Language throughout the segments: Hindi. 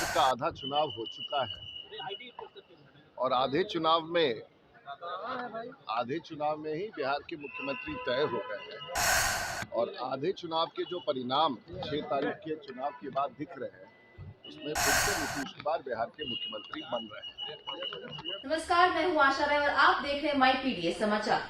बिहार का आधा चुनाव हो चुका है और आधे चुनाव में ही बिहार के मुख्यमंत्री तय हो गए हैं और आधे चुनाव के जो परिणाम 6 तारीख के चुनाव के बाद दिख रहे हैं उसमें फिर से नीतीश कुमार बिहार के मुख्यमंत्री बन रहे हैं। नमस्कार, मैं हूँ आशा राय और आप देख रहे हैं माई पीडीएस समाचार।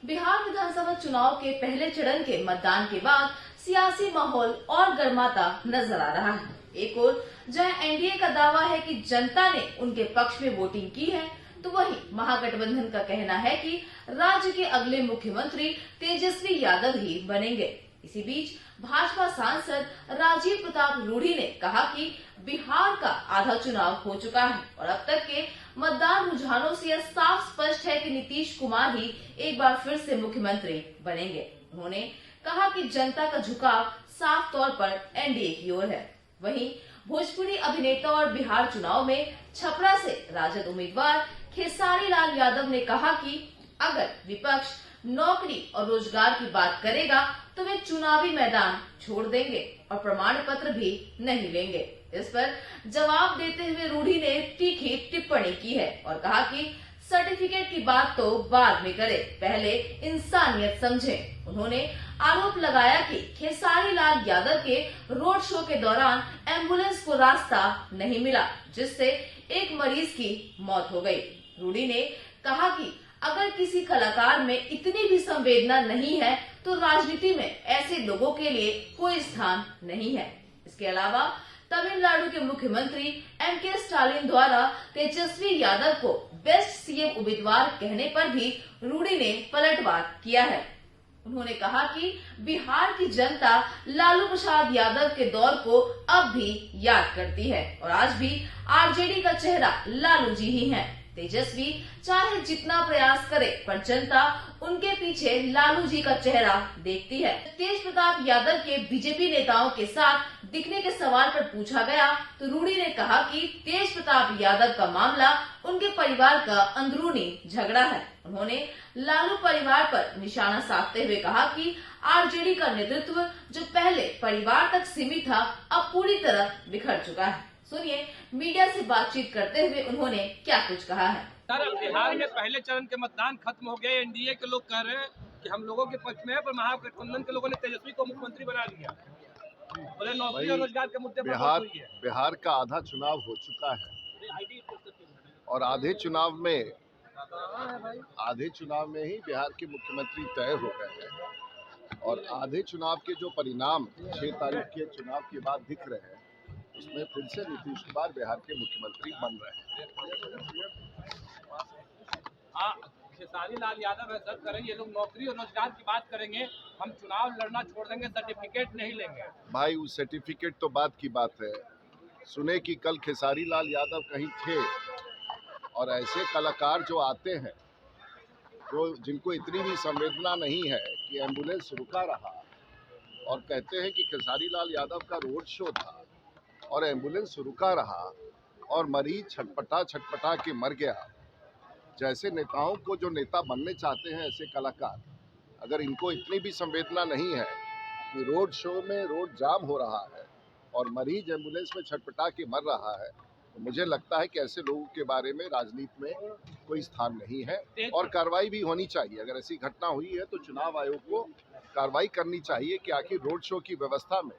बिहार विधानसभा चुनाव के पहले चरण के मतदान के बाद सियासी माहौल और गर्माता नजर आ रहा है। एक ओर जहां एनडीए का दावा है कि जनता ने उनके पक्ष में वोटिंग की है, तो वहीं महागठबंधन का कहना है कि राज्य के अगले मुख्यमंत्री तेजस्वी यादव ही बनेंगे। इसी बीच भाजपा सांसद राजीव प्रताप रूढ़ी ने कहा कि बिहार का आधा चुनाव हो चुका है और अब तक के मतदान रुझानों से यह साफ स्पष्ट है कि नीतीश कुमार ही एक बार फिर से मुख्यमंत्री बनेंगे। उन्होंने कहा कि जनता का झुकाव साफ तौर पर एनडीए की ओर है। वहीं भोजपुरी अभिनेता और बिहार चुनाव में छपरा से राजद उम्मीदवार खेसारी लाल यादव ने कहा कि अगर विपक्ष नौकरी और रोजगार की बात करेगा तो वे चुनावी मैदान छोड़ देंगे और प्रमाण पत्र भी नहीं लेंगे। इस पर जवाब देते हुए रूढ़ी ने तीखी टिप्पणी की है और कहा कि सर्टिफिकेट की बात तो बाद में करे, पहले इंसानियत समझें। उन्होंने आरोप लगाया कि खेसारी लाल यादव के रोड शो के दौरान एम्बुलेंस को रास्ता नहीं मिला, जिससे एक मरीज की मौत हो गई। रूढ़ी ने कहा कि अगर किसी कलाकार में इतनी भी संवेदना नहीं है तो राजनीति में ऐसे लोगों के लिए कोई स्थान नहीं है। इसके अलावा तमिलनाडु के मुख्यमंत्री एम.के. स्टालिन द्वारा तेजस्वी यादव को बेस्ट सीएम उम्मीदवार कहने पर भी रूढ़ी ने पलटवार किया है। उन्होंने कहा कि बिहार की जनता लालू प्रसाद यादव के दौर को अब भी याद करती है और आज भी आरजेडी का चेहरा लालू जी ही हैं। तेजस्वी चाहे जितना प्रयास करे पर जनता उनके पीछे लालू जी का चेहरा देखती है। तेज प्रताप यादव के बीजेपी नेताओं के साथ दिखने के सवाल पर पूछा गया तो रूढ़ी ने कहा कि तेज प्रताप यादव का मामला उनके परिवार का अंदरूनी झगड़ा है। उन्होंने लालू परिवार पर निशाना साधते हुए कहा कि आरजेडी का नेतृत्व जो पहले परिवार तक सीमित था अब पूरी तरह बिखर चुका है। सुनिए मीडिया से बातचीत करते हुए उन्होंने क्या कुछ कहा है। सर, बिहार में पहले चरण के मतदान खत्म हो गए। एनडीए के लोग कह रहे हैं कि हम लोगों के पक्ष में है, पर महागठबंधन के लोगों ने तेजस्वी को मुख्यमंत्री बना लिया। बोले नौकरी और रोजगार के मुद्दे पर बिहार का आधा चुनाव हो चुका है और आधे चुनाव में ही बिहार के मुख्यमंत्री तय हो गए हैं और आधे चुनाव के जो परिणाम 6 तारीख के चुनाव के बाद दिख रहे हैं उसमें फिर से नीतीश कुमार बिहार के मुख्यमंत्री बन रहे हैं। खेसारी लाल यादव है सर, करें ये लोग नौकरी और रोजगार की बात करेंगे, हम चुनाव लड़ना छोड़ देंगे, सर्टिफिकेट नहीं लेंगे। भाई वो सर्टिफिकेट तो बात की बात है। सुने कि कल खेसारी लाल यादव कहीं थे और ऐसे कलाकार जो आते हैं जो जिनको इतनी भी संवेदना नहीं है कि एम्बुलेंस रुका रहा और कहते हैं कि खेसारी लाल यादव का रोड शो था और एम्बुलेंस रुका रहा और मरीज छटपटा के मर गया। जैसे नेताओं को जो नेता बनने चाहते हैं ऐसे कलाकार, अगर इनको इतनी भी संवेदना नहीं है कि रोड शो में रोड जाम हो रहा है और मरीज एम्बुलेंस में छटपटा के मर रहा है, तो मुझे लगता है कि ऐसे लोगों के बारे में राजनीति में कोई स्थान नहीं है और कार्रवाई भी होनी चाहिए। अगर ऐसी घटना हुई है तो चुनाव आयोग को कार्रवाई करनी चाहिए कि आखिर रोड शो की व्यवस्था में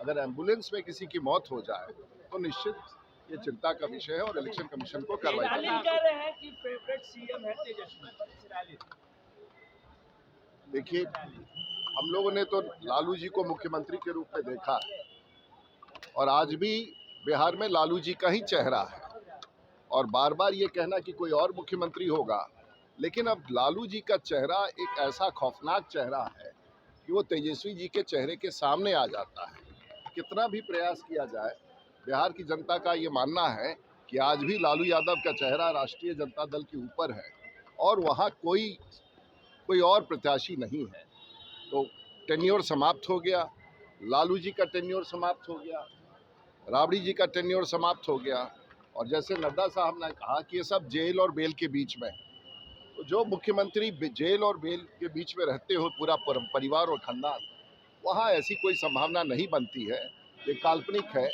अगर एम्बुलेंस में किसी की मौत हो जाए तो निश्चित ये चिंता का विषय है और इलेक्शन कमीशन को कार्रवाई करनी चाहिए। देखिए, हम लोगों ने तो लालू जी को मुख्यमंत्री के रूप में देखा और आज भी बिहार में लालू जी का ही चेहरा है और बार बार ये कहना कि कोई और मुख्यमंत्री होगा, लेकिन अब लालू जी का चेहरा एक ऐसा खौफनाक चेहरा है कि वो तेजस्वी जी के चेहरे के सामने आ जाता है। कितना भी प्रयास किया जाए, बिहार की जनता का ये मानना है कि आज भी लालू यादव का चेहरा राष्ट्रीय जनता दल के ऊपर है और वहाँ कोई और प्रत्याशी नहीं है। तो टेन्योर समाप्त हो गया, लालू जी का टेन्योर समाप्त हो गया, राबड़ी जी का टेन्योर समाप्त हो गया और जैसे नड्डा साहब ने कहा कि ये सब जेल और बेल के बीच में, तो जो मुख्यमंत्री जेल और बेल के बीच में रहते हो पूरा परिवार और खानदान, वहाँ ऐसी कोई संभावना नहीं बनती है ये काल्पनिक है।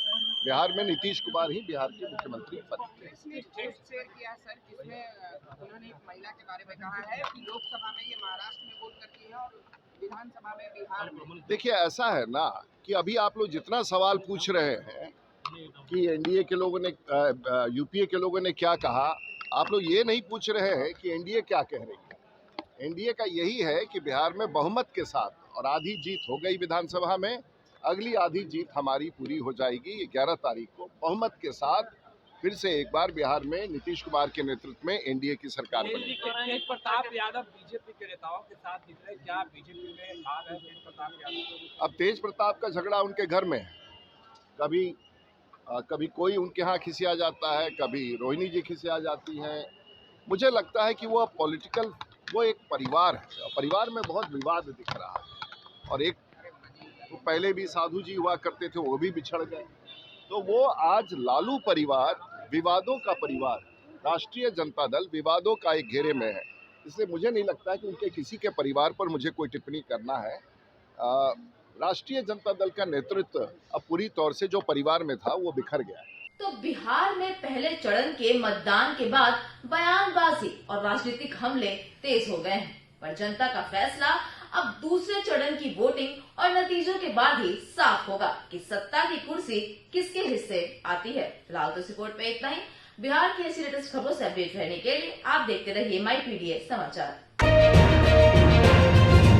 बिहार में नीतीश कुमार ही बिहार के मुख्यमंत्री बनेंगे। इसने पोस्ट शेयर किया है सर, जिसमें उन्होंने एक महिला के बारे में कहा है कि लोकसभा में ये महाराष्ट्र में बोल करती है और विधानसभा में बिहार में। देखिए, ऐसा है ना कि अभी आप लोग जितना सवाल पूछ रहे हैं कि एनडीए के लोगों ने यूपीए के लोगों ने क्या कहा, आप लोग ये नहीं पूछ रहे हैं कि एनडीए क्या कह रही है। एनडीए का यही है कि बिहार में बहुमत के साथ, और आधी जीत हो गई विधानसभा में, अगली आधी जीत हमारी पूरी हो जाएगी 11 तारीख को। बहुमत के साथ फिर से एक बार बिहार में नीतीश कुमार के नेतृत्व में एनडीए की सरकार बनेगी। तेज प्रताप यादव बीजेपी के नेताओं के साथ दिख रहे, क्या बीजेपी में हाल है तेज प्रताप यादव? अब तेज प्रताप का झगड़ा उनके घर में है। कभी कोई उनके यहाँ खिसिया जाता है, कभी रोहिणी जी खिसिया जाती हैं। मुझे लगता है कि वो एक परिवार है, परिवार में बहुत विवाद दिख रहा है। और एक तो पहले भी साधु जी हुआ करते थे, वो भी बिछड़ गए। तो वो आज लालू परिवार विवादों का परिवार, राष्ट्रीय जनता दल विवादों का एक घेरे में है। इसलिए मुझे नहीं लगता कि उनके किसी के परिवार पर मुझे कोई टिप्पणी करना है। राष्ट्रीय जनता दल का नेतृत्व अब पूरी तौर से जो परिवार में था वो बिखर गया है। तो बिहार में पहले चरण के मतदान के बाद बयानबाजी और राजनीतिक हमले तेज हो गए हैं, पर जनता का फैसला अब दूसरे चरण की वोटिंग और नतीजों के बाद ही साफ होगा कि सत्ता की कुर्सी किसके हिस्से आती है। फिलहाल तो इस रिपोर्ट में इतना ही। बिहार की ऐसी लेटेस्ट खबरों से अपडेट रहने के लिए आप देखते रहिए माई पीडीएस समाचार।